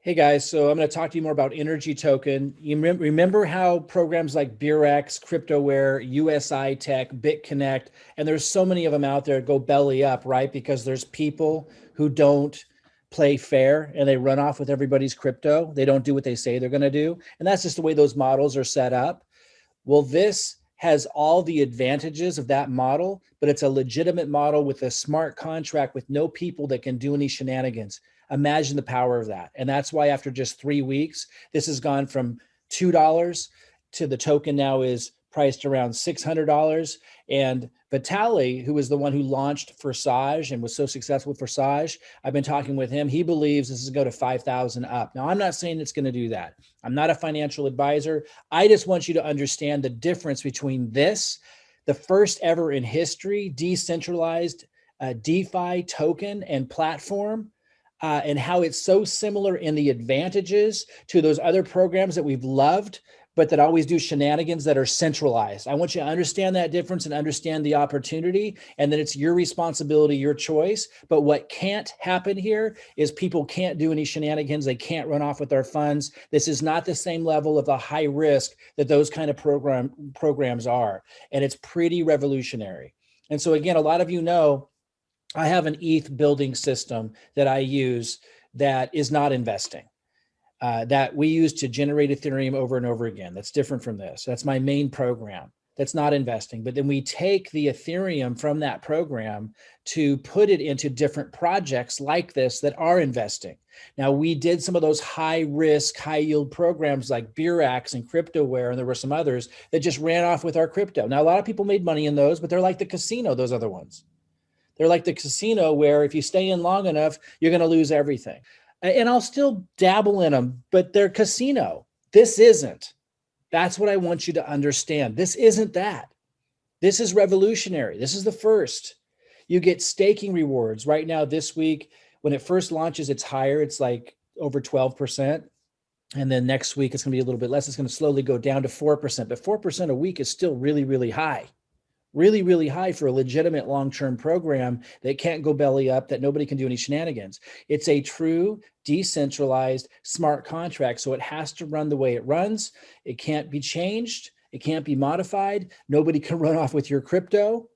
Hey guys, so I'm going to talk to you more about Energy Token. You remember how programs like Beurax, CryptoWare, USI Tech, BitConnect, and there's so many of them out there go belly up, right? Because there's people who don't play fair and they run off with everybody's crypto. They don't do what they say they're going to do. And that's just the way those models are set up. Well, this has all the advantages of that model, but it's a legitimate model with a smart contract with no people that can do any shenanigans. Imagine the power of that. And that's why after just 3 weeks, this has gone from $2 to the token now is priced around $600. And Vitali, who was the one who launched Forsage and was so successful with Forsage, I've been talking with him. He believes this is going to go to 5,000 up. Now, I'm not saying it's going to do that. I'm not a financial advisor. I just want you to understand the difference between this, the first ever in history, decentralized DeFi token and platform, and how it's so similar in the advantages to those other programs that we've loved, but that always do shenanigans that are centralized. I want you to understand that difference and understand the opportunity, and that it's your responsibility, your choice. But what can't happen here is people can't do any shenanigans. They can't run off with our funds. This is not the same level of the high risk that those kind of programs are. And it's pretty revolutionary. And so again, a lot of you know, I have an ETH building system that I use that is not investing, that we use to generate Ethereum over and over again. That's different from this. That's my main program. That's not investing. But then we take the Ethereum from that program to put it into different projects like this that are investing. Now, we did some of those high risk, high yield programs like Beurax and CryptoWare, and there were some others that just ran off with our crypto. Now, a lot of people made money in those, but they're like the casino, those other ones. They're like the casino where if you stay in long enough, you're going to lose everything. And I'll still dabble in them, but they're casino. This isn't. That's what I want you to understand. This isn't that. This is revolutionary. This is the first. You get staking rewards. Right now, this week, when it first launches, it's higher. It's like over 12%. And then next week, it's going to be a little bit less. It's going to slowly go down to 4%. But 4% a week is still really, really high. Really, really high for a legitimate long-term program that can't go belly up, that nobody can do any shenanigans. It's a true decentralized smart contract. So it has to run the way it runs. It can't be changed. It can't be modified. Nobody can run off with your crypto.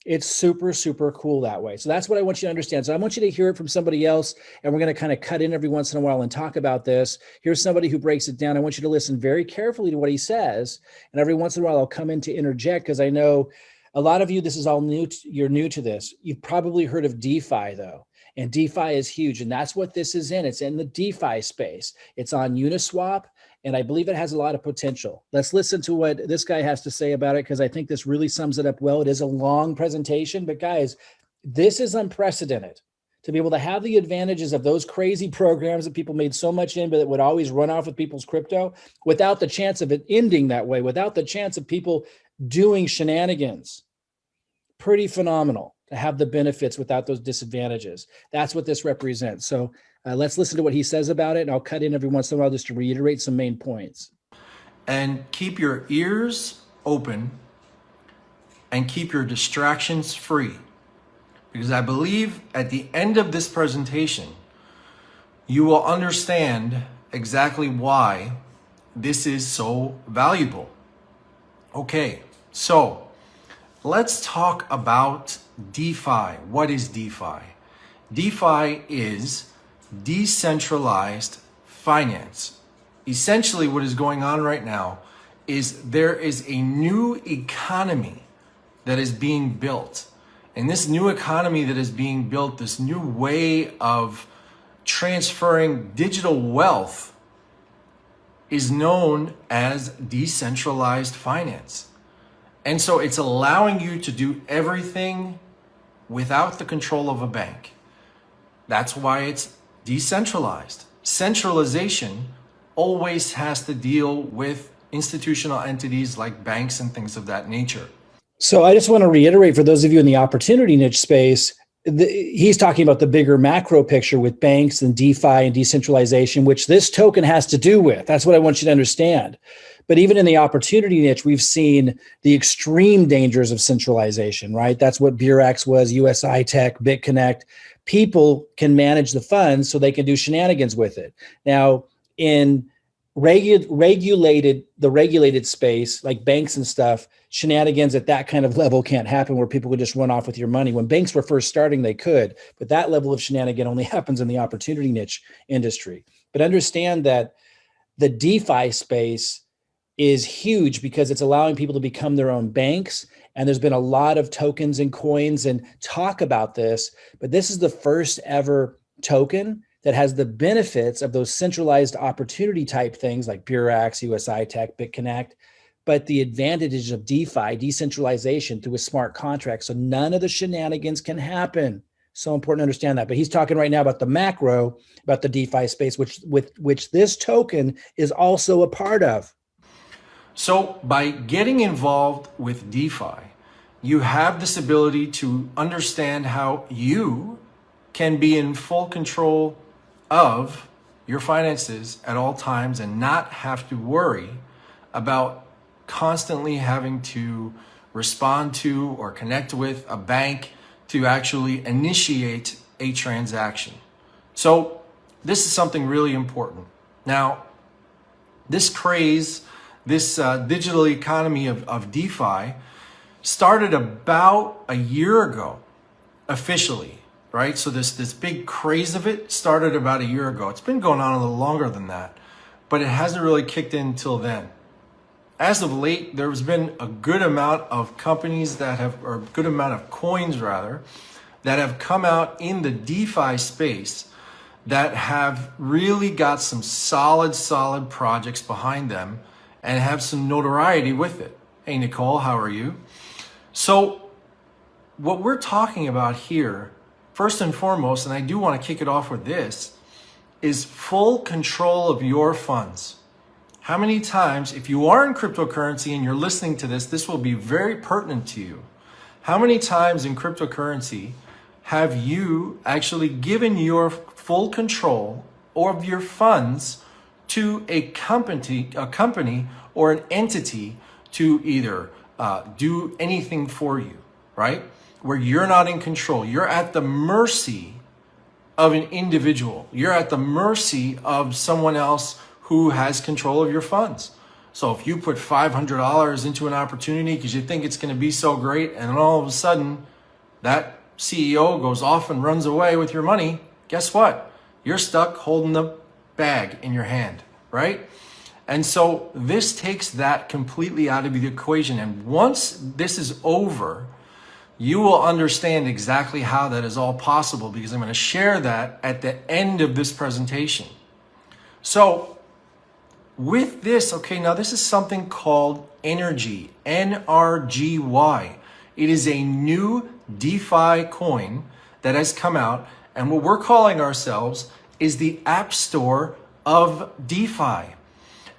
It's super, super cool that way. So that's what I want you to understand. So I want you to hear it from somebody else, and we're going to kind of cut in every once in a while and talk about this. Here's somebody who breaks it down. I want you to listen very carefully to what he says. And every once in a while, I'll come in to interject because I know a lot of you, this is all new. You're new to this. You've probably heard of DeFi though. And DeFi is huge. And that's what this is in. It's in the DeFi space. It's on Uniswap. And I believe it has a lot of potential. Let's listen to what this guy has to say about it, because I think this really sums it up well. It is a long presentation, but guys, this is unprecedented. To be able to have the advantages of those crazy programs that people made so much in, but that would always run off with people's crypto without the chance of it ending that way, without the chance of people doing shenanigans. Pretty phenomenal to have the benefits without those disadvantages. That's what this represents. So let's listen to what he says about it, and I'll cut in every once in a while just to reiterate some main points. And keep your ears open and keep your distractions free. Because I believe at the end of this presentation, you will understand exactly why this is so valuable. Okay, so let's talk about DeFi. What is DeFi? DeFi is decentralized finance. Essentially, what is going on right now is there is a new economy that is being built. And this new economy that is being built, this new way of transferring digital wealth, is known as decentralized finance. And so it's allowing you to do everything without the control of a bank. That's why it's decentralized. Centralization always has to deal with institutional entities like banks and things of that nature. So I just want to reiterate for those of you in the opportunity niche space, he's talking about the bigger macro picture with banks and DeFi and decentralization, which this token has to do with. That's what I want you to understand. But even in the opportunity niche, we've seen the extreme dangers of centralization, right? That's what Beurax was, USI Tech, BitConnect. people can manage the funds so they can do shenanigans with it. Now, in regulated space like banks and stuff, shenanigans at that kind of level can't happen where people could just run off with your money. When banks were first starting, they could, but that level of shenanigan only happens in the opportunity niche industry. But understand that the DeFi space is huge because it's allowing people to become their own banks. And there's been a lot of tokens and coins and talk about this, but this is the first ever token that has the benefits of those centralized opportunity type things like Beurax, USI Tech, BitConnect, but the advantages of DeFi, decentralization through a smart contract. So none of the shenanigans can happen. So important to understand that. But he's talking right now about the macro, about the DeFi space, which this token is also a part of. So by getting involved with DeFi, you have this ability to understand how you can be in full control of your finances at all times and not have to worry about constantly having to respond to or connect with a bank to actually initiate a transaction. So this is something really important. Now, this craze, this digital economy of DeFi started about a year ago, officially, right? So this big craze of it started about a year ago. It's been going on a little longer than that, but it hasn't really kicked in until then. As of late, there's been a good amount of companies that have, or a good amount of coins rather, that have come out in the DeFi space that have really got some solid projects behind them and have some notoriety with it. Hey, Nicole, how are you? So what we're talking about here, first and foremost, and I do want to kick it off with this, is full control of your funds. How many times, if you are in cryptocurrency and you're listening to this, this will be very pertinent to you. How many times in cryptocurrency have you actually given your full control of your funds to a company or an entity to either do anything for you, right? Where you're not in control. You're at the mercy of an individual. You're at the mercy of someone else who has control of your funds. So if you put $500 into an opportunity because you think it's going to be so great, and then all of a sudden that CEO goes off and runs away with your money, guess what? You're stuck holding the bag in your hand, right? And so this takes that completely out of the equation. And once this is over, you will understand exactly how that is all possible, because I'm going to share that at the end of this presentation. So with this, okay, now this is something called NRGY, NRGY. It is a new DeFi coin that has come out, and what we're calling ourselves is the App Store of DeFi.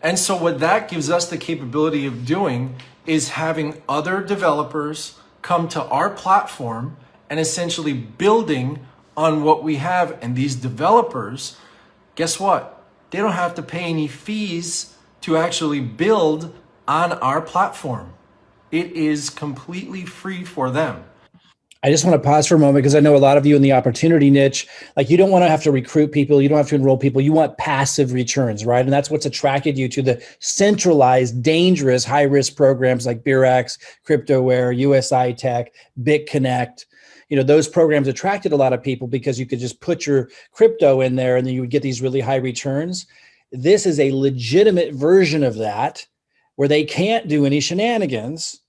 And so what that gives us the capability of doing is having other developers come to our platform and essentially building on what we have. And these developers, guess what? They don't have to pay any fees to actually build on our platform. It is completely free for them. I just want to pause for a moment because I know a lot of you in the opportunity niche, like you don't want to have to recruit people. You don't have to enroll people. You want passive returns, right? And that's what's attracted you to the centralized, dangerous, high-risk programs like Beurax, CryptoWare, USI Tech, BitConnect. You know, those programs attracted a lot of people because you could just put your crypto in there and then you would get these really high returns. This is a legitimate version of that where they can't do any shenanigans.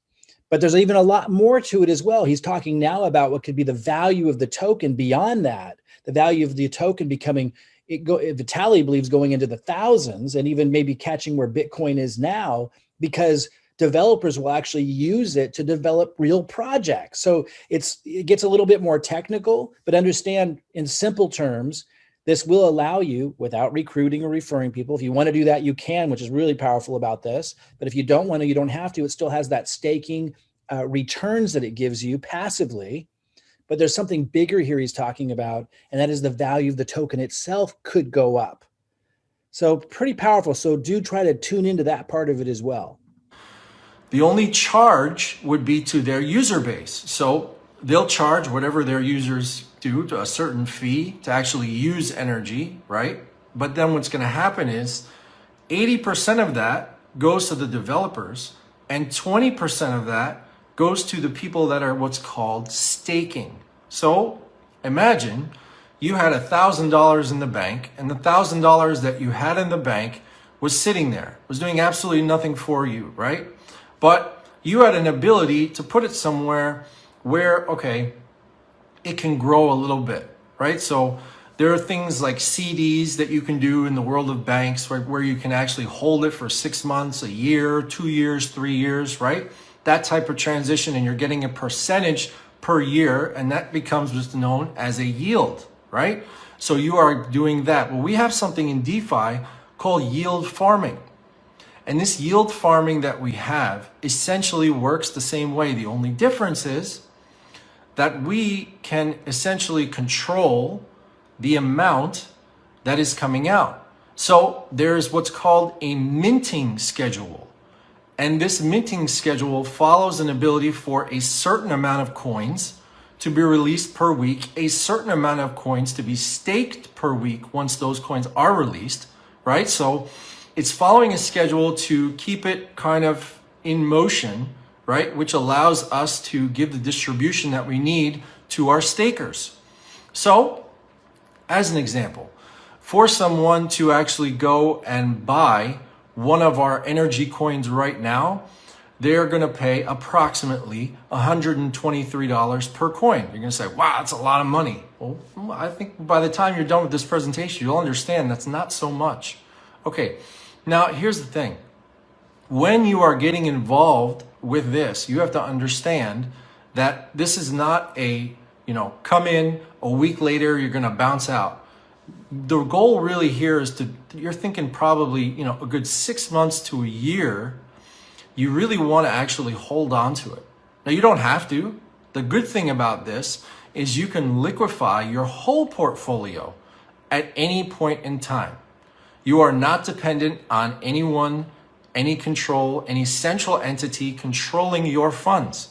But there's even a lot more to it as well. He's talking now about what could be the value of the token beyond that. The value of the token becoming, Vitaly believes, going into the thousands and even maybe catching where Bitcoin is now, because developers will actually use it to develop real projects. So it gets a little bit more technical, but understand in simple terms, this will allow you, without recruiting or referring people, if you want to do that, you can, which is really powerful about this. But if you don't want to, you don't have to. It still has that staking returns that it gives you passively. But there's something bigger here he's talking about, and that is the value of the token itself could go up. So pretty powerful. So do try to tune into that part of it as well. The only charge would be to their user base. So they'll charge whatever their users do, to a certain fee to actually use NRGY, right? But then what's going to happen is 80% of that goes to the developers and 20% of that goes to the people that are what's called staking. So imagine you had $1,000 in the bank, and the $1,000 that you had in the bank was sitting there, was doing absolutely nothing for you, right? But you had an ability to put it somewhere where, okay, it can grow a little bit, right? So there are things like CDs that you can do in the world of banks, right, where you can actually hold it for 6 months, a year, 2 years, 3 years, right? That type of transition, and you're getting a percentage per year, and that becomes what's known as a yield, right? So you are doing that. Well, we have something in DeFi called yield farming. And this yield farming that we have essentially works the same way. The only difference is that we can essentially control the amount that is coming out. So there's what's called a minting schedule. And this minting schedule follows an ability for a certain amount of coins to be released per week, a certain amount of coins to be staked per week once those coins are released, right? So it's following a schedule to keep it kind of in motion, right? Which allows us to give the distribution that we need to our stakers. So, as an example, for someone to actually go and buy one of our NRGY coins right now, they're going to pay approximately $123 per coin. You're going to say, wow, that's a lot of money. Well, I think by the time you're done with this presentation, you'll understand that's not so much. Okay, now here's the thing. When you are getting involved with this, you have to understand that this is not a, come in a week later, you're going to bounce out. The goal really here is you're thinking probably, a good 6 months to a year. You really want to actually hold on to it. Now, you don't have to. The good thing about this is you can liquefy your whole portfolio at any point in time. You are not dependent on anyone, any control, any central entity controlling your funds.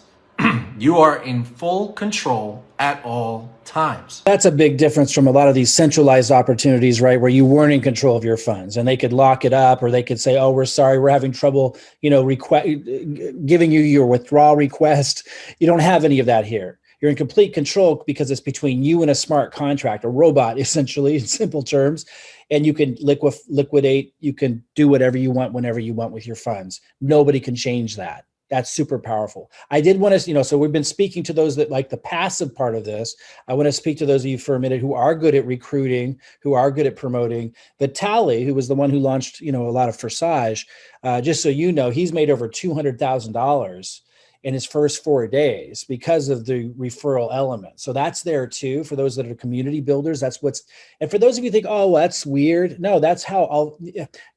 You are in full control at all times. That's a big difference from a lot of these centralized opportunities, right? Where you weren't in control of your funds and they could lock it up, or they could say, oh, we're sorry, we're having trouble, giving you your withdrawal request. You don't have any of that here. You're in complete control because it's between you and a smart contract, a robot, essentially, in simple terms. And you can liquidate, you can do whatever you want, whenever you want with your funds. Nobody can change that. That's super powerful. I did want to, so we've been speaking to those that like the passive part of this. I want to speak to those of you for a minute who are good at recruiting, who are good at promoting. Vitaly, who was the one who launched, a lot of Forsage, just so you know, he's made over $200,000 in his first 4 days because of the referral element. So that's there too, for those that are community builders. And for those of you who think, oh, well, that's weird. No, that's how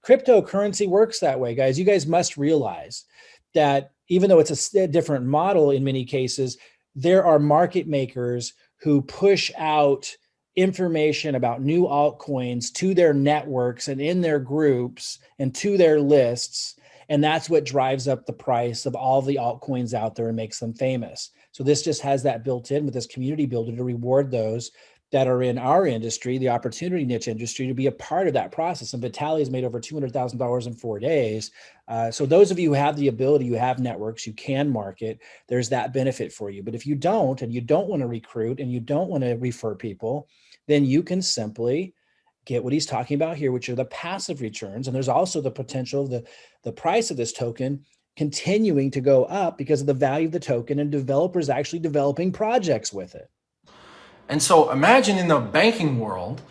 cryptocurrency works that way, guys. You guys must realize that even though it's a different model in many cases, there are market makers who push out information about new altcoins to their networks and in their groups and to their lists. And that's what drives up the price of all the altcoins out there and makes them famous. So this just has that built in with this community builder to reward those that are in our industry, the opportunity niche industry, to be a part of that process. And Vitaly has made over $200,000 in 4 days. So those of you who have the ability, you have networks, you can market, there's that benefit for you. But if you don't, and you don't want to recruit and you don't want to refer people, then you can simply get what he's talking about here, which are the passive returns. And there's also the potential of the price of this token continuing to go up because of the value of the token and developers actually developing projects with it. And so imagine in the banking world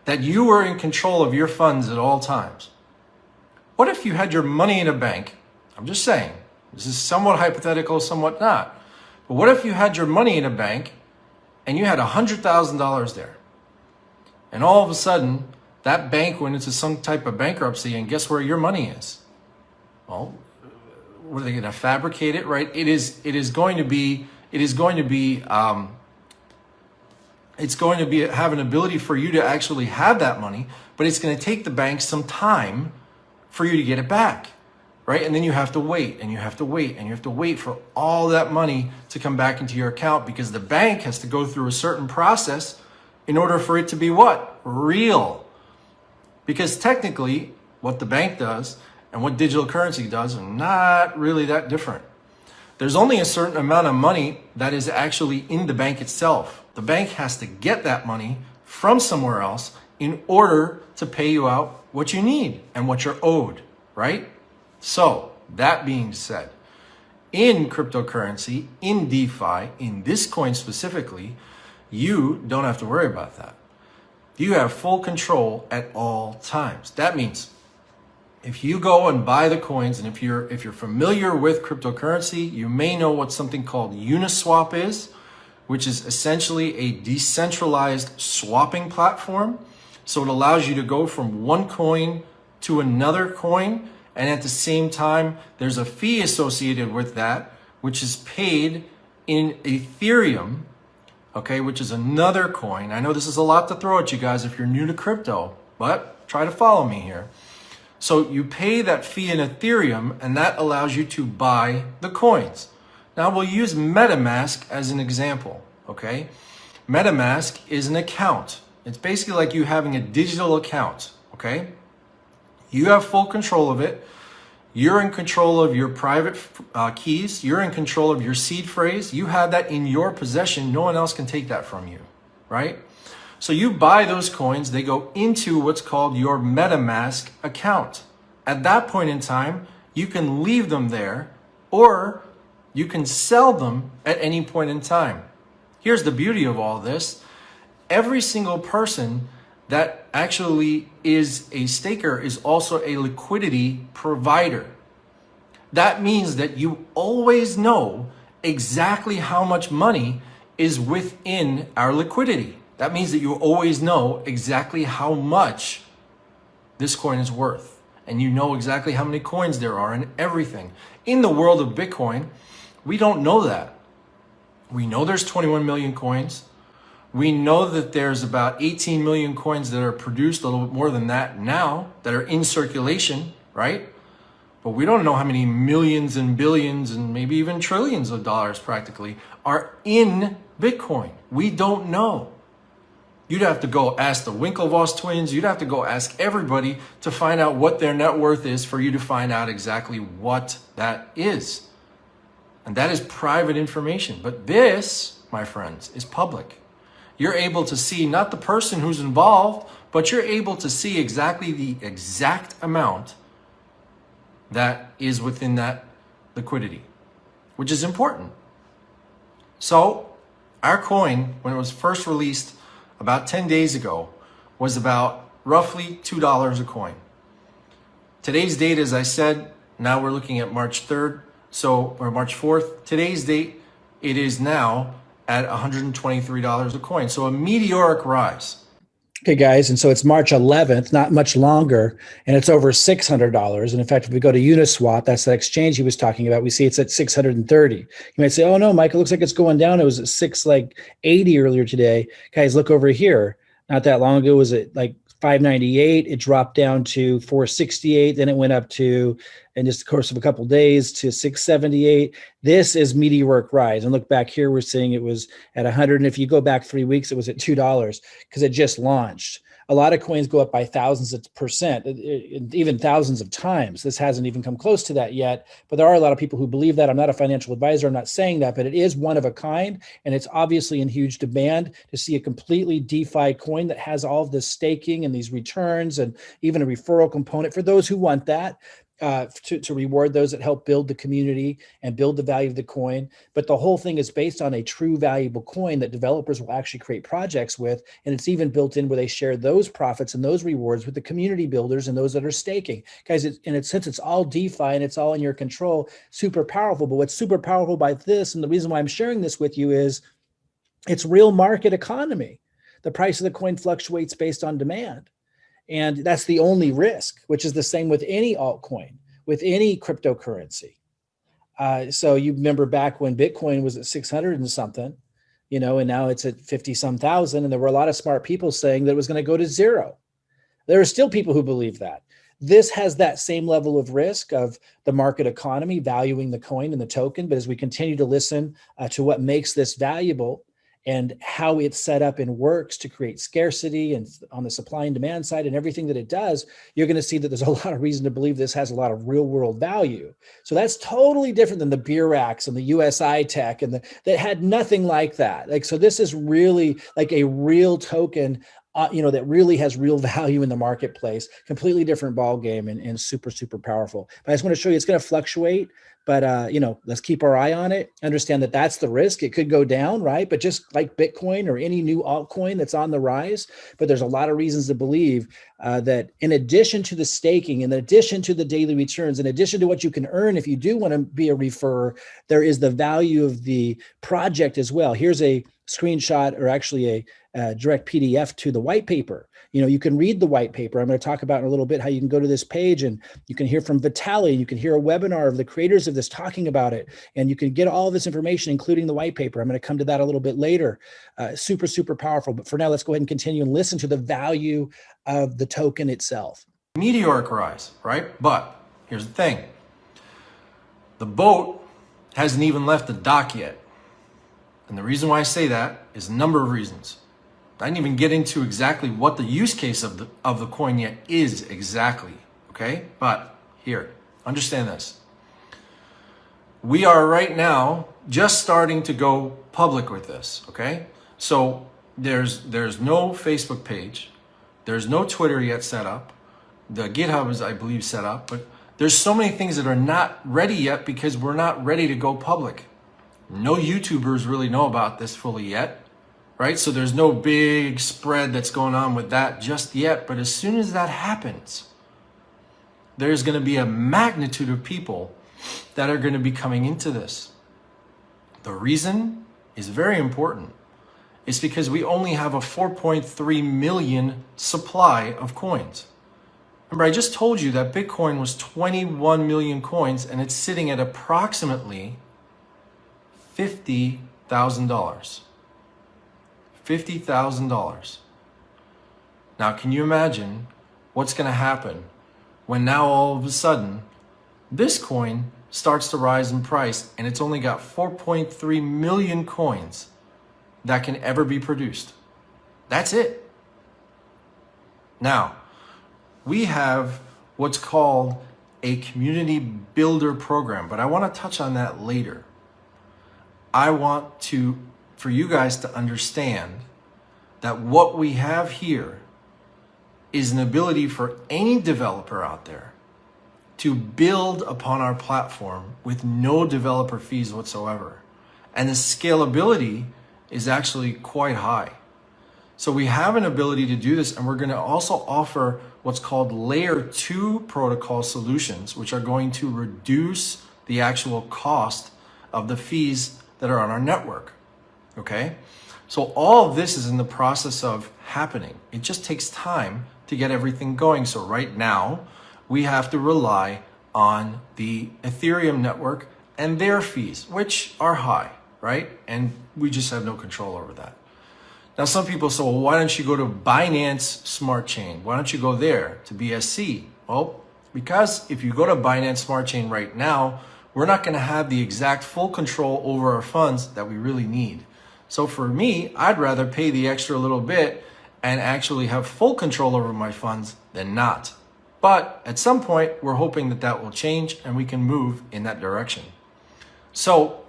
that you were in control of your funds at all times. What if you had your money in a bank? I'm just saying, this is somewhat hypothetical, somewhat not. But what if you had your money in a bank and you had $100,000 there? And all of a sudden, that bank went into some type of bankruptcy, and guess where your money is? Well, were they going to fabricate it, right? It's going to have an ability for you to actually have that money, but it's going to take the bank some time for you to get it back. right? And then you have to wait and you have to wait and you have to wait for all that money to come back into your account, because the bank has to go through a certain process in order for it to be what? Real. Because technically what the bank does and what digital currency does are not really that different. There's only a certain amount of money that is actually in the bank itself. The bank has to get that money from somewhere else in order to pay you out what you need and what you're owed, right? So that being said, in cryptocurrency, in DeFi, in this coin specifically, you don't have to worry about that. You have full control at all times. That means if you go and buy the coins, and if you're familiar with cryptocurrency, you may know what something called Uniswap is, which is essentially a decentralized swapping platform. So it allows you to go from one coin to another coin, and at the same time, there's a fee associated with that, which is paid in Ethereum, okay, which is another coin. I know this is a lot to throw at you guys if you're new to crypto, but try to follow me here. So you pay that fee in Ethereum, and that allows you to buy the coins. Now we'll use MetaMask as an example, okay? MetaMask is an account. It's basically like you having a digital account, okay? You have full control of it. You're in control of your private keys. You're in control of your seed phrase. You have that in your possession. No one else can take that from you, right? So you buy those coins, they go into what's called your MetaMask account. At that point in time, you can leave them there, or you can sell them at any point in time. Here's the beauty of all this. Every single person that actually is a staker is also a liquidity provider. That means that you always know exactly how much money is within our liquidity. That means that you always know exactly how much this coin is worth. And you know exactly how many coins there are and everything. In the world of Bitcoin, we don't know that. We know there's 21 million coins. We know that there's about 18 million coins that are produced, a little bit more than that now, that are in circulation, right? But we don't know how many millions and billions and maybe even trillions of dollars practically are in Bitcoin. We don't know. You'd have to go ask the Winklevoss twins. You'd have to go ask everybody to find out what their net worth is for you to find out exactly what that is. And that is private information. But this, my friends, is public. You're able to see not the person who's involved, but you're able to see exactly the exact amount that is within that liquidity, which is important. So our coin, when it was first released about 10 days ago, was about roughly $2 a coin. Today's date, as I said, now we're looking at March 3rd, or March 4th. Today's date, it is now at $123 a coin. So a meteoric rise. Okay, guys. And so it's March 11th, not much longer, and it's over $600. And in fact, if we go to Uniswap, that's the exchange he was talking about, we see it's at 630. You might say, oh no, Mike, it looks like it's going down. It was at 680 earlier today. Guys, look over here. Not that long ago, it was at like 598. It dropped down to 468. Then it went up to, in just the course of a couple of days, to 678. This is meteoric rise. And look back here, we're seeing it was at 100. And if you go back 3 weeks, it was at $2 because it just launched. A lot of coins go up by thousands of percent, even thousands of times. This hasn't even come close to that yet, but there are a lot of people who believe that. I'm not a financial advisor. I'm not saying that, but it is one of a kind, and it's obviously in huge demand to see a completely DeFi coin that has all of this staking and these returns and even a referral component for those who want that. To reward those that help build the community and build the value of the coin. But the whole thing is based on a true valuable coin that developers will actually create projects with. And it's even built in where they share those profits and those rewards with the community builders and those that are staking. Guys, since it's all DeFi and it's all in your control, super powerful. But what's super powerful by this, and the reason why I'm sharing this with you, is it's real market economy. The price of the coin fluctuates based on demand. And that's the only risk, which is the same with any altcoin, with any cryptocurrency. So you remember back when Bitcoin was at 600 and something, and now it's at 50 some thousand. And there were a lot of smart people saying that it was going to go to zero. There are still people who believe that. this has that same level of risk of the market economy valuing the coin and the token. But as we continue to listen to what makes this valuable and how it's set up and works to create scarcity and on the supply and demand side and everything that it does, you're going to see that there's a lot of reason to believe this has a lot of real world value. So that's totally different than the Beurax and the USI tech that had nothing like that. Like, so this is really like a real token, that really has real value in the marketplace. Completely different ball game and super, super powerful. But I just want to show you it's going to fluctuate. But, let's keep our eye on it. Understand that that's the risk. It could go down, right? But just like Bitcoin or any new altcoin that's on the rise, but there's a lot of reasons to believe that in addition to the staking, in addition to the daily returns, in addition to what you can earn if you do want to be a referrer, there is the value of the project as well. Here's a screenshot, or actually a direct PDF to the white paper. You can read the white paper. I'm going to talk about in a little bit how you can go to this page and you can hear from Vitaly. You can hear a webinar of the creators of this talking about it. And you can get all this information, including the white paper. I'm going to come to that a little bit later. Super, super powerful. But for now, let's go ahead and continue and listen to the value of the token itself. Meteoric rise, right? But here's the thing. The boat hasn't even left the dock yet. And the reason why I say that is a number of reasons. I didn't even get into exactly what the use case of the coin yet is exactly, okay? But here, understand this. We are right now just starting to go public with this, okay? So there's no Facebook page. There's no Twitter yet set up. The GitHub is, I believe, set up. But there's so many things that are not ready yet because we're not ready to go public. No YouTubers really know about this fully yet. Right? So there's no big spread that's going on with that just yet. But as soon as that happens, there's going to be a magnitude of people that are going to be coming into this. The reason is very important. It's because we only have a 4.3 million supply of coins. Remember, I just told you that Bitcoin was 21 million coins and it's sitting at approximately $50,000. $50,000. Now, can you imagine what's going to happen when now all of a sudden this coin starts to rise in price and it's only got 4.3 million coins that can ever be produced? That's it. Now, we have what's called a community builder program, but I want to touch on that later. I want for you guys to understand that what we have here is an ability for any developer out there to build upon our platform with no developer fees whatsoever. And the scalability is actually quite high. So we have an ability to do this, and we're going to also offer what's called layer 2 protocol solutions, which are going to reduce the actual cost of the fees that are on our network. Okay? So all of this is in the process of happening. It just takes time to get everything going. So right now, we have to rely on the Ethereum network and their fees, which are high, right? And we just have no control over that. Now, some people say, well, why don't you go to Binance Smart Chain? Why don't you go there to BSC? Well, because if you go to Binance Smart Chain right now, we're not going to have the exact full control over our funds that we really need. So for me, I'd rather pay the extra little bit and actually have full control over my funds than not. But at some point, we're hoping that that will change and we can move in that direction. So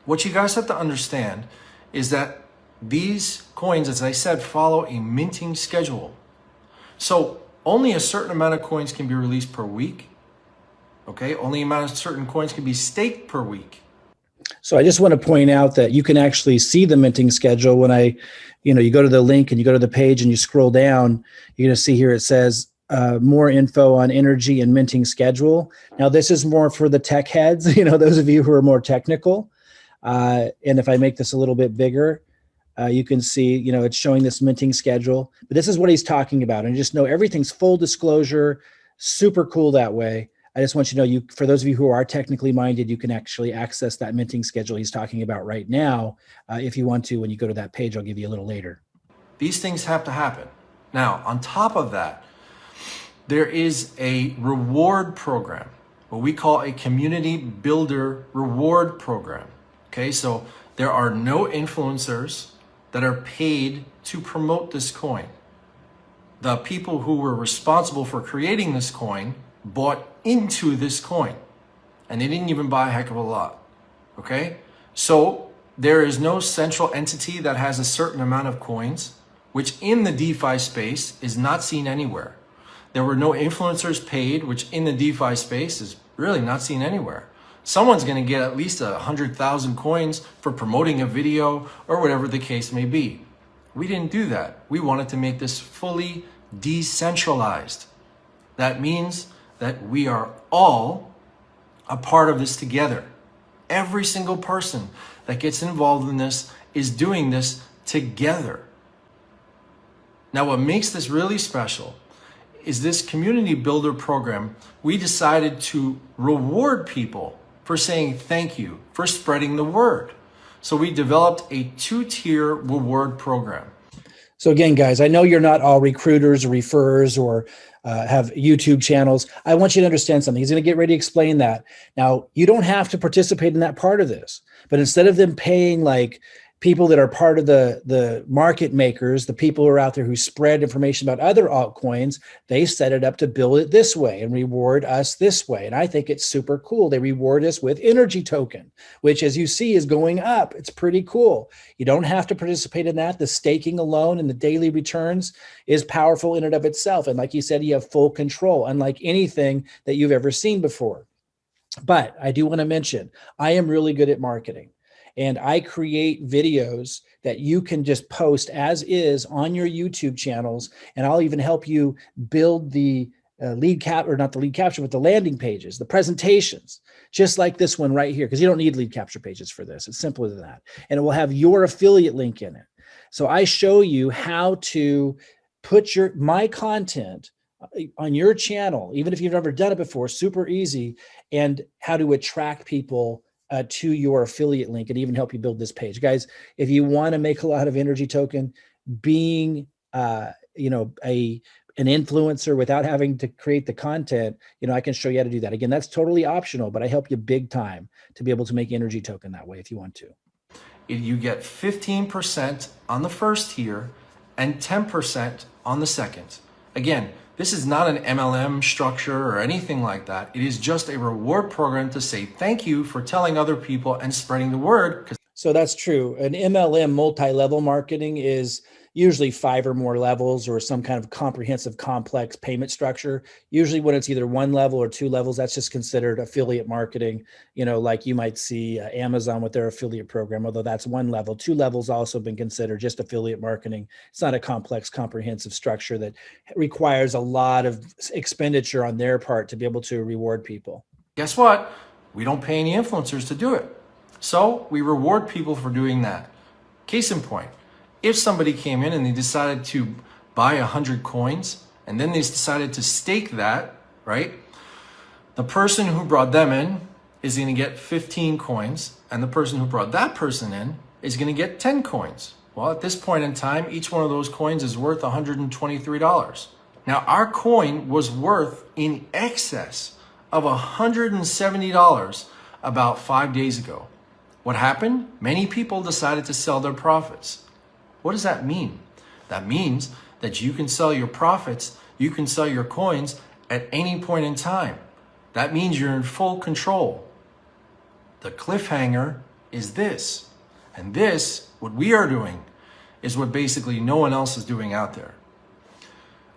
what you guys have to understand is that these coins, as I said, follow a minting schedule. So only a certain amount of coins can be released per week. Okay, only amount of certain coins can be staked per week. So I just want to point out that you can actually see the minting schedule when you go to the link and you go to the page and you scroll down, you're going to see here it says more info on NRGY and minting schedule. Now this is more for the tech heads, those of you who are more technical. And if I make this a little bit bigger, you can see, it's showing this minting schedule. But this is what he's talking about. And just know everything's full disclosure, super cool that way. I just want you to know, for those of you who are technically minded, you can actually access that minting schedule he's talking about right now. If you want to, when you go to that page, I'll give you a little later. These things have to happen. Now, on top of that, there is a reward program, what we call a community builder reward program. Okay, so there are no influencers that are paid to promote this coin. The people who were responsible for creating this coin bought into this coin, and they didn't even buy a heck of a lot. Okay, so there is no central entity that has a certain amount of coins, which in the DeFi space is not seen anywhere. There were no influencers paid, which in the DeFi space is really not seen anywhere. Someone's going to get at least 100,000 coins for promoting a video or whatever the case may be. We didn't do that. We wanted to make this fully decentralized. That means that we are all a part of this together. Every single person that gets involved in this is doing this together. Now, what makes this really special is this community builder program. We decided to reward people for saying thank you, for spreading the word. So we developed a 2-tier reward program. So again, guys, I know you're not all recruiters or referrers or have YouTube channels. I want you to understand something. He's going to get ready to explain that. Now, you don't have to participate in that part of this, but instead of them paying like people that are part of the market makers, the people who are out there who spread information about other altcoins, they set it up to build it this way and reward us this way. And I think it's super cool. They reward us with NRGY token, which as you see is going up. It's pretty cool. You don't have to participate in that. The staking alone and the daily returns is powerful in and of itself. And like you said, you have full control, unlike anything that you've ever seen before. But I do want to mention, I am really good at marketing. And I create videos that you can just post as is on your YouTube channels. And I'll even help you build the not the lead capture, but the landing pages, the presentations, just like this one right here, because you don't need lead capture pages for this. It's simpler than that. And it will have your affiliate link in it. So I show you how to put my content on your channel, even if you've never done it before, super easy, and how to attract people to your affiliate link and even help you build this page. Guys, if you want to make a lot of NRGY token, being an influencer without having to create the content, I can show you how to do that. Again, that's totally optional, but I help you big time to be able to make NRGY token that way if you want to. You get 15% on the first tier and 10% on the second. Again, this is not an MLM structure or anything like that. It is just a reward program to say thank you for telling other people and spreading the word. So that's true. An MLM, multi-level marketing, is usually 5 or more levels or some kind of comprehensive complex payment structure. Usually when it's either 1 level or 2 levels, that's just considered affiliate marketing. Like you might see Amazon with their affiliate program, although that's 1 level. 2 levels also been considered just affiliate marketing. It's not a complex, comprehensive structure that requires a lot of expenditure on their part to be able to reward people. Guess what? We don't pay any influencers to do it. So we reward people for doing that. Case in point, if somebody came in and they decided to buy 100 coins and then they decided to stake that, right? The person who brought them in is going to get 15 coins and the person who brought that person in is going to get 10 coins. Well, at this point in time, each one of those coins is worth $123. Now, our coin was worth in excess of $170 about 5 days ago. What happened? Many people decided to sell their profits. What does that mean? That means that you can sell your profits, you can sell your coins at any point in time. That means you're in full control. The cliffhanger is this. And this, what we are doing, is what basically no one else is doing out there.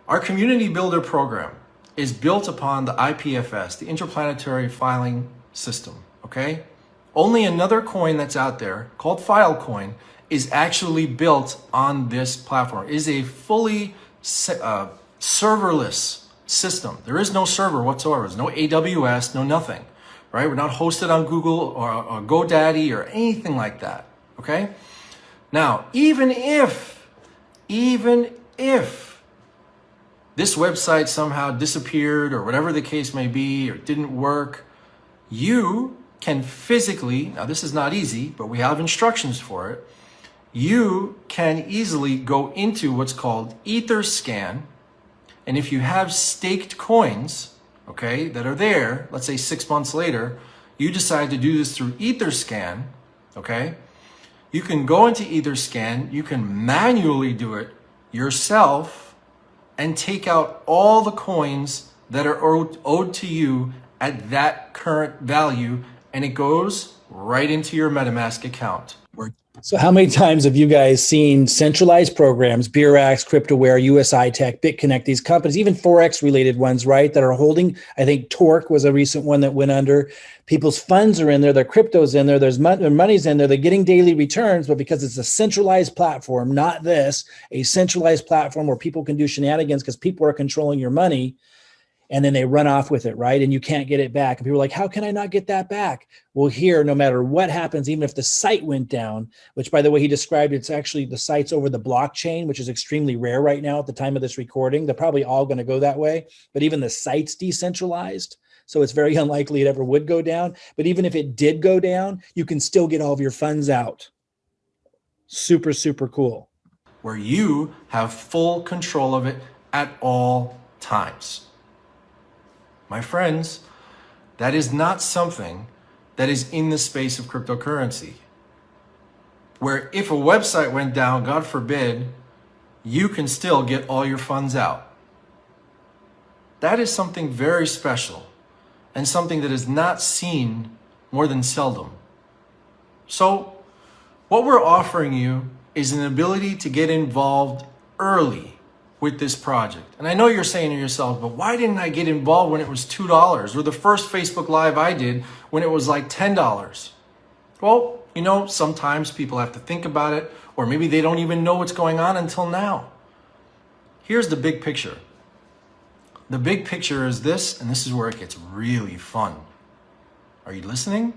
Our community builder program is built upon the IPFS, the Interplanetary Filing System, okay? Only another coin that's out there called Filecoin is actually built on this platform. It is a fully serverless system. There is no server whatsoever. There's no AWS, no nothing, right? We're not hosted on Google or GoDaddy or anything like that, okay? Now, even if this website somehow disappeared or whatever the case may be or didn't work, you can physically, now this is not easy, but we have instructions for it. You can easily go into what's called Etherscan And if you have staked coins, okay, that are there, let's say 6 months later, you decide to do this through Etherscan, okay, you can go into Etherscan, you can manually do it yourself and take out all the coins that are owed to you at that current value, and it goes right into your MetaMask account. So how many times have you guys seen centralized programs, Beurax, CryptoWare, USI Tech, BitConnect, these companies, even Forex related ones, right, that are holding, I think Torque was a recent one that went under. People's funds are in there, their crypto's in there, their money's in there, they're getting daily returns, but because it's a centralized platform, not this, a centralized platform where people can do shenanigans because people are controlling your money, and then they run off with it, right? And you can't get it back. And people are like, how can I not get that back? Well, here, no matter what happens, even if the site went down, which by the way, he described, it's actually the site's over the blockchain, which is extremely rare right now at the time of this recording. They're probably all going to go that way, but even the site's decentralized. So it's very unlikely it ever would go down. But even if it did go down, you can still get all of your funds out. Super, super cool. Where you have full control of it at all times. My friends, that is not something that is in the space of cryptocurrency. Where if a website went down, God forbid, you can still get all your funds out. That is something very special and something that is not seen more than seldom. So what we're offering you is an ability to get involved early with this project. And I know you're saying to yourself, but why didn't I get involved when it was $2? Or the first Facebook Live I did when it was like $10? Well, you know, sometimes people have to think about it, or maybe they don't even know what's going on until now. Here's the big picture. The big picture is this, and this is where it gets really fun. Are you listening?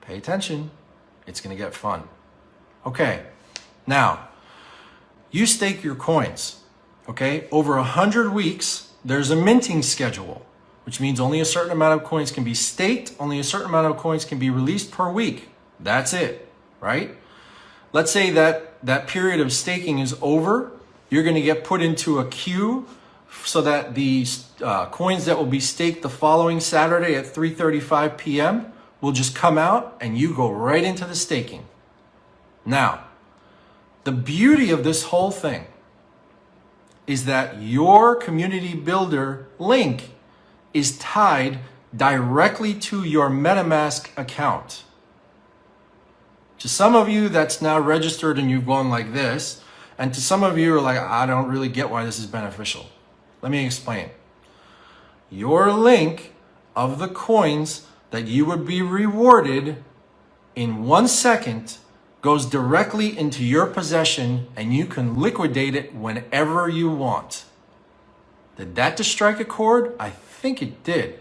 Pay attention. It's gonna get fun. Okay, now, you stake your coins. Okay, over 100 weeks, there's a minting schedule, which means only a certain amount of coins can be staked, only a certain amount of coins can be released per week. That's it, right? Let's say that that period of staking is over. You're going to get put into a queue so that the coins that will be staked the following Saturday at 3:35 p.m. will just come out and you go right into the staking. Now, the beauty of this whole thing is that your community builder link is tied directly to your MetaMask account. To some of you, that's now registered and you've gone like this. And to some of you are like, I don't really get why this is beneficial. Let me explain. Your link of the coins that you would be rewarded in 1 second goes directly into your possession and you can liquidate it whenever you want. Did that just strike a chord? I think it did.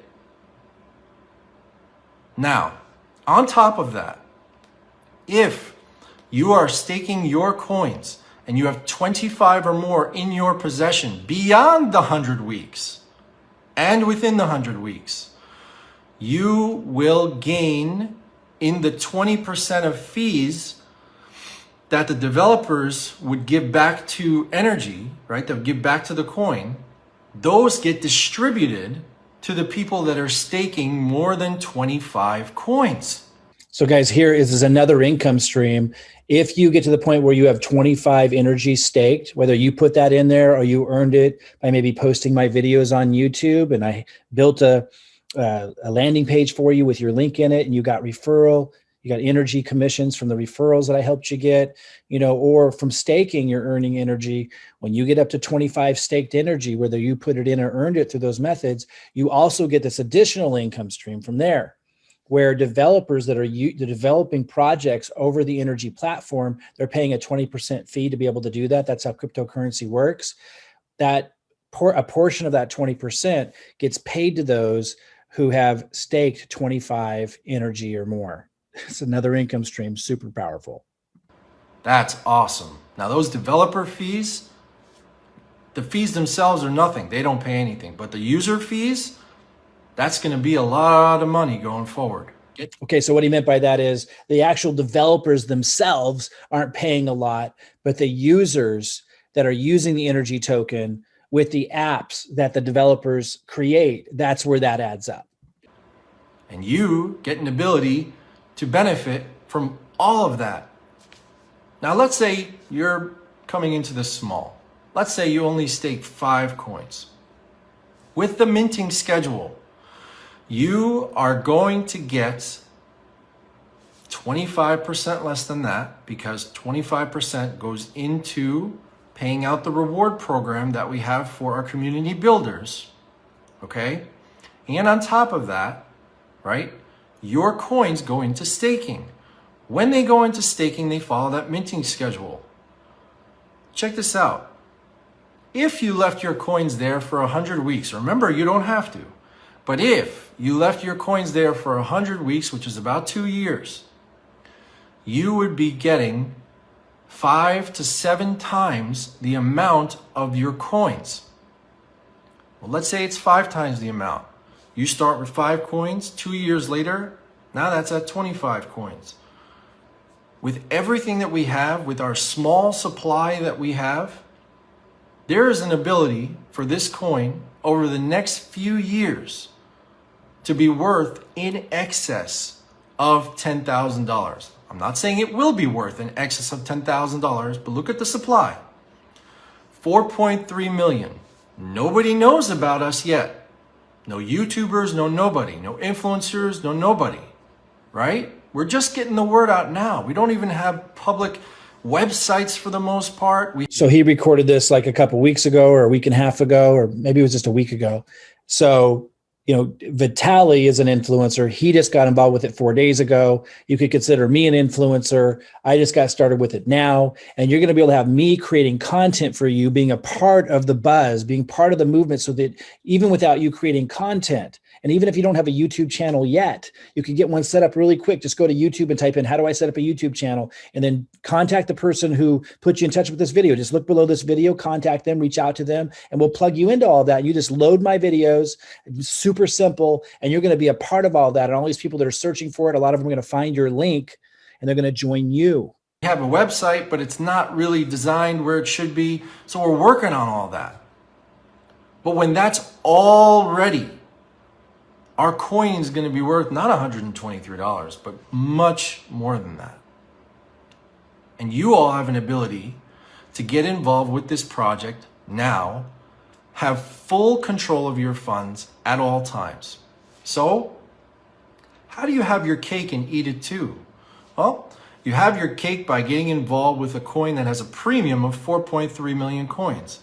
Now, on top of that, if you are staking your coins and you have 25 or more in your possession beyond the 100 weeks and within the 100 weeks, you will gain in the 20% of fees that the developers would give back to NRGY, right? They'll give back to the coin. Those get distributed to the people that are staking more than 25 coins. So guys, here is another income stream. If you get to the point where you have 25 NRGY staked, whether you put that in there or you earned it by maybe posting my videos on YouTube, and I built a landing page for you with your link in it, and you got referral, you got NRGY commissions from the referrals that I helped you get, you know, or from staking, you're earning NRGY. When you get up to 25 staked NRGY, whether you put it in or earned it through those methods, you also get this additional income stream from there, where developers that are developing projects over the NRGY platform, they're paying a 20% fee to be able to do that. That's how cryptocurrency works. That a portion of that 20% gets paid to those who have staked 25 NRGY or more. It's another income stream, super powerful. That's awesome. Now those developer fees, the fees themselves are nothing. They don't pay anything. But the user fees, that's going to be a lot of money going forward. Okay, so what he meant by that is the actual developers themselves aren't paying a lot, but the users that are using the NRGY token with the apps that the developers create, that's where that adds up. And you get an ability to benefit from all of that. Now, let's say you're coming into this small. Let's say you only stake 5 coins. With the minting schedule, you are going to get 25% less than that, because 25% goes into paying out the reward program that we have for our community builders. Okay? And on top of that, right, your coins go into staking. When they go into staking, they follow that minting schedule. Check this out. If you left your coins there for 100 weeks, remember, you don't have to, but if you left your coins there for 100 weeks, which is about 2 years, you would be getting 5 to 7 times the amount of your coins. Well, let's say it's 5 times the amount. You start with 5 coins, 2 years later, now that's at 25 coins. With everything that we have, with our small supply that we have, there is an ability for this coin over the next few years to be worth in excess of $10,000. I'm not saying it will be worth in excess of $10,000, but look at the supply. 4.3 million. Nobody knows about us yet. No YouTubers, no nobody. No influencers, no nobody. Right? We're just getting the word out now. We don't even have public websites for the most part. So he recorded this like a couple weeks ago or a week and a half ago, or maybe it was just a week ago. So, you know, Vitaly is an influencer. He just got involved with it 4 days ago. You could consider me an influencer. I just got started with it now. And you're going to be able to have me creating content for you, being a part of the buzz, being part of the movement, so that even without you creating content, and even if you don't have a YouTube channel yet, you can get one set up really quick. Just go to YouTube and type in, how do I set up a YouTube channel? And then contact the person who put you in touch with this video. Just look below this video, contact them, reach out to them, and we'll plug you into all that. You just load my videos. It's super simple. And you're going to be a part of all that. And all these people that are searching for it, a lot of them are going to find your link and they're going to join you. We have a website, but it's not really designed where it should be. So we're working on all that. But when that's all ready, our coin is going to be worth not $123, but much more than that. And you all have an ability to get involved with this project now, have full control of your funds at all times. So, how do you have your cake and eat it too? Well, you have your cake by getting involved with a coin that has a premium of 4.3 million coins.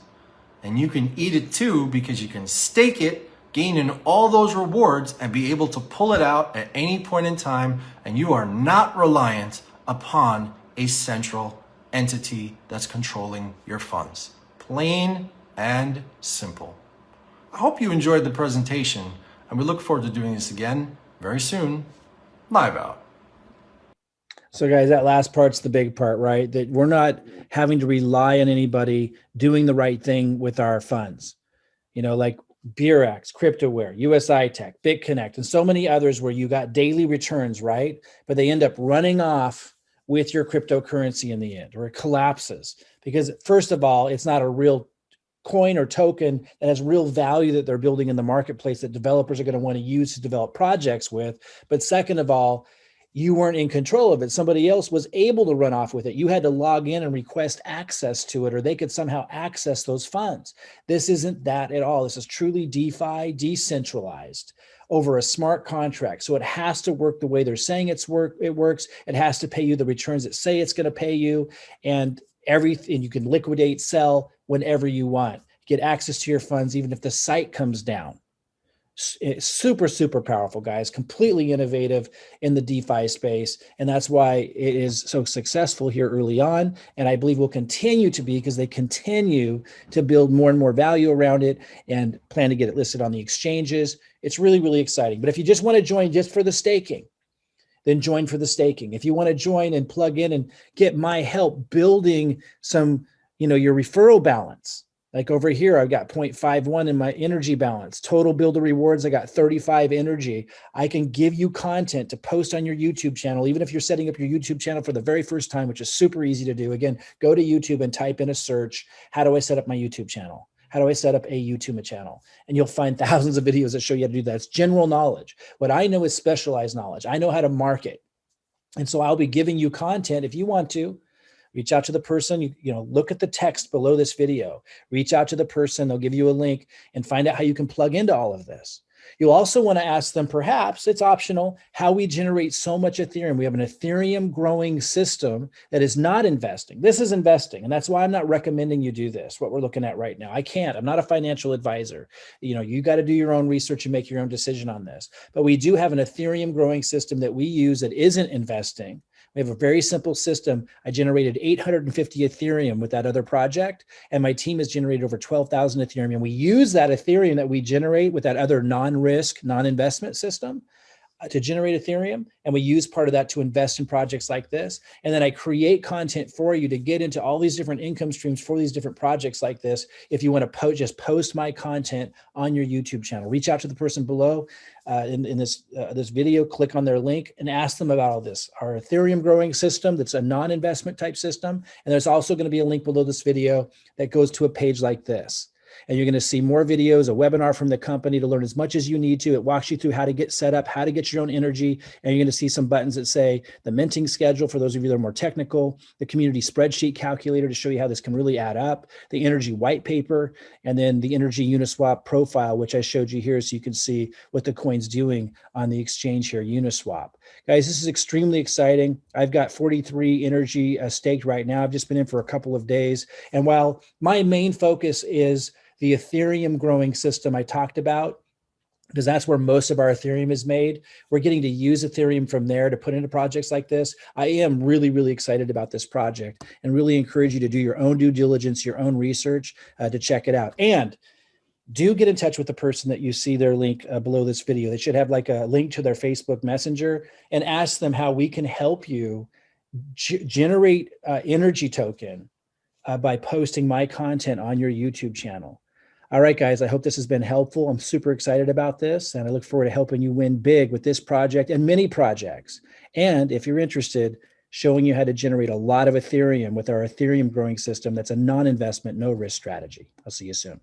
And you can eat it too because you can stake it, gain in all those rewards, and be able to pull it out at any point in time, and you are not reliant upon a central entity that's controlling your funds. Plain and simple. I hope you enjoyed the presentation, and we look forward to doing this again very soon. Live out. So guys, that last part's the big part, right? That we're not having to rely on anybody doing the right thing with our funds. You know, like Beurax, Cryptoware, USI Tech, BitConnect, and so many others where you got daily returns, right? But they end up running off with your cryptocurrency in the end, or it collapses. Because first of all, it's not a real coin or token that has real value that they're building in the marketplace that developers are going to want to use to develop projects with. But second of all, you weren't in control of it. Somebody else was able to run off with it. You had to log in and request access to it, or they could somehow access those funds. This isn't that at all. This is truly DeFi, decentralized, over a smart contract. So it has to work the way they're saying it works. It has to pay you the returns that say it's going to pay you, and everything. You can liquidate, sell whenever you want. Get access to your funds, even if the site comes down. It's super, super powerful, guys, completely innovative in the DeFi space. And that's why it is so successful here early on. And I believe will continue to be, because they continue to build more and more value around it and plan to get it listed on the exchanges. It's really, really exciting. But if you just want to join just for the staking, then join for the staking. If you want to join and plug in and get my help building some, your referral balance. Like over here, I've got 0.51 in my energy balance. Total builder rewards, I got 35 energy. I can give you content to post on your YouTube channel, even if you're setting up your YouTube channel for the very first time, which is super easy to do. Again, go to YouTube and type in a search, how do I set up my YouTube channel? How do I set up a YouTube channel? And you'll find thousands of videos that show you how to do that. It's general knowledge. What I know is specialized knowledge. I know how to market. And so I'll be giving you content. If you want to, reach out to the person, look at the text below this video, reach out to the person, they'll give you a link and find out how you can plug into all of this. You'll also want to ask them, perhaps it's optional, how we generate so much Ethereum. We have an Ethereum growing system that is not investing. This is investing. And that's why I'm not recommending you do this, what we're looking at right now. I can't, I'm not a financial advisor. You got to do your own research and make your own decision on this. But we do have an Ethereum growing system that we use that isn't investing. We have a very simple system. I generated 850 Ethereum with that other project, and my team has generated over 12,000 Ethereum. And we use that Ethereum that we generate with that other non-risk, non-investment system to generate Ethereum. And we use part of that to invest in projects like this. And then I create content for you to get into all these different income streams for these different projects like this. If you want to just post my content on your YouTube channel, reach out to the person below in this video, click on their link and ask them about all this. Our Ethereum growing system, that's a non-investment type system. And there's also going to be a link below this video that goes to a page like this. And you're going to see more videos, a webinar from the company to learn as much as you need to. It walks you through how to get set up, how to get your own energy. And you're going to see some buttons that say the minting schedule for those of you that are more technical, the community spreadsheet calculator to show you how this can really add up, the NRGY white paper, and then the NRGY Uniswap profile, which I showed you here so you can see what the coin's doing on the exchange here, Uniswap. Guys, this is extremely exciting. I've got 43 NRGY staked right now. I've just been in for a couple of days. And while my main focus is the Ethereum growing system I talked about, because that's where most of our Ethereum is made, we're getting to use Ethereum from there to put into projects like this. I am really, really excited about this project and really encourage you to do your own due diligence, your own research to check it out. And do get in touch with the person that you see their link below this video. They should have like a link to their Facebook Messenger, and ask them how we can help you generate NRGY token by posting my content on your YouTube channel. All right, guys, I hope this has been helpful. I'm super excited about this, and I look forward to helping you win big with this project and many projects. And if you're interested, showing you how to generate a lot of Ethereum with our Ethereum growing system that's a non-investment, no risk strategy. I'll see you soon.